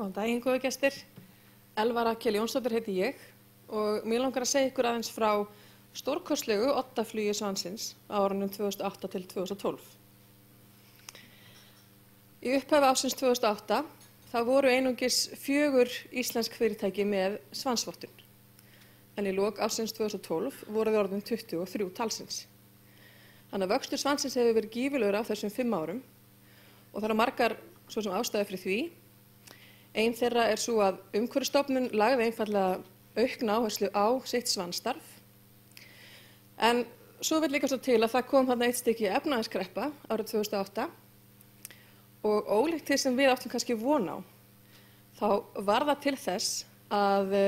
Góðan daginn, góðu gestir. Elva Rakel Jónsdóttir heiti ég og mér langar að segja ykkur aðeins frá stórkostlegu oddaflugi Svansins á árunum 2008 til 2012. Í upphafi ársins 2008 þá voru einungis 4 íslensk fyrirtæki með svansvottun, en í lok ársins 2012 voru þau orðin 23 talsins. Þannig að vöxtur Svansins hefur verið gífurlegur á þessum 5 árum og það eru margar svo sem ástæður fyrir því. Ein þeirra er svo að Umhverfisstofnun lagði einfaldlega aukna áherslu á sitt svanstarf. En svo vill líka svo til að það kom þarna eitt stykki efnahagskreppa árið 2008 og ólíkt því sem við áttum kannski von á, þá var það til þess að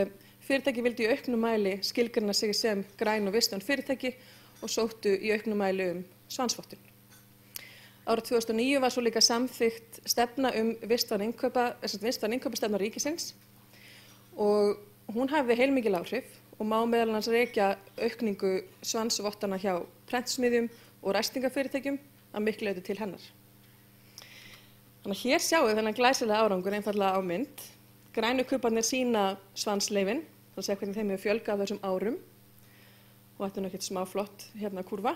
fyrirtæki vildu í auknum mæli skilgreina sig sem græn og vistvæn fyrirtæki og sóttu í auknum mæli svansvottun. Árið 2009 var svo líka samþykkt stefna vistvæn innkaupastefna ríkisins og hún hafði heilmikil áhrif og má meðal annars rekja aukningu svansvottana hjá prentsmiðjum og ræstingafyrirtækjum að miklu leyti til hennar. Þannig að hér sjáum við þennan glæsilega árangur einfaldlega á mynd. Grænu kubarnir sýna svansleyfin, þannig að segja hvernig þeim hefur fjölgað á þessum árum og þetta er ekkert smá flott hérna kúrfa.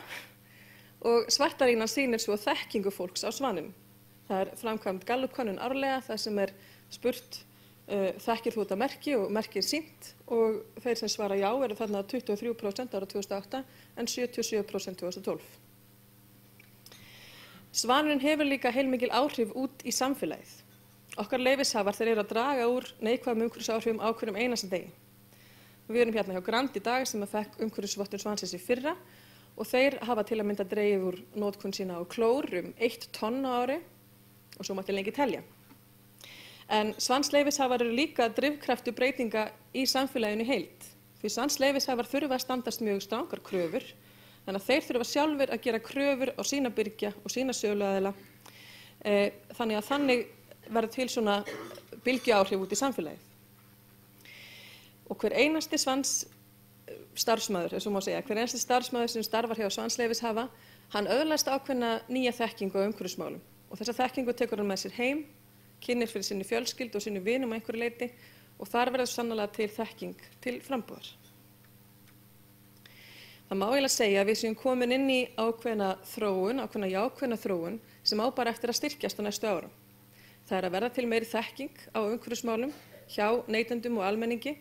Og svarta línan sýnir svo þekkingu fólks á svanum. Það er framkvæmd Gallup-könnun árlega þar sem er spurt þekkir þú þetta merki og merkið sýnt og þeir sem svara já eru þarna 23% árið 2008 en 77% 2012. Svanurinn hefur líka heilmikil áhrif út í samfélagið. Okkar leyfishafar þeir eru að draga úr neikvæðum umhverfisáhrifum á hverjum einasta degi. Við erum hérna hjá Grand í dag sem fekk umhverfisvottun Svansins í fyrra og þeir hafa til að mynda dregið úr notkun sína á klór 1 tonn á ári og svo mætti lengi telja. En svansleyfishafar eru líka drifkraftur breytinga í samfélaginu í heild. Því svansleyfishafar þurfa að standast mjög strangar kröfur, þannig að þeir þurfa sjálfir að gera kröfur á sína birgja og sína söluaðila, þannig að þannig verður til svona bylgjuáhrif út í samfélagið. Og hver einasti starfsmaður, ef svo má segja, hver einasti starfsmaður sem starfar hjá svansleyfishafa, hann öðlast ákveðna nýja þekkingu á umhverfismálum og þessa þekkingu tekur hann með sér heim, kynnir fyrir sinni fjölskyldu og sinni vinum á einhverju leyti og þar verður sannarlega til þekking til frambúðar. Það má eiginlega segja að við séum komin inn í ákveðna jákvæðna þróun sem á bara eftir að styrkjast á næstu árum. Það er að verða til meiri þekking á umhverfismálum hjá neytendum og almenningi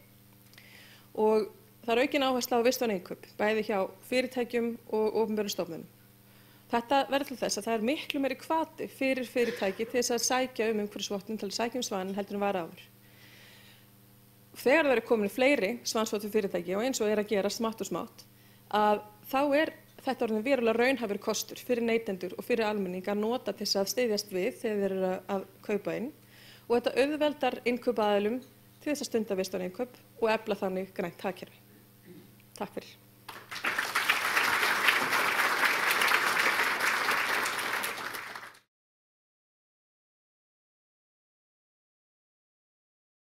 og það er aukin áhersla á vistvæn innkaup, bæði hjá fyrirtækjum og opinberum stofnunum. Þetta verður til þess að það er miklu meiri hvati fyrir fyrirtæki til þess að sækja umhverfisvottun, til að sækja svaninn heldur en var áður. Þegar það eru komin fleiri svansvottun fyrirtæki og eins og er að gera smátt og smátt, að þá er þetta orðinn verulega raunhæfur kostur fyrir neytendur og fyrir almenning að nota til þess að styðjast við þegar þeir eru að kaupa inn og þetta auðveldar innkaupaðilum til þess að stunda vistvæn innkaup og efla þannig grænt hagkerfi. Takk fyrir.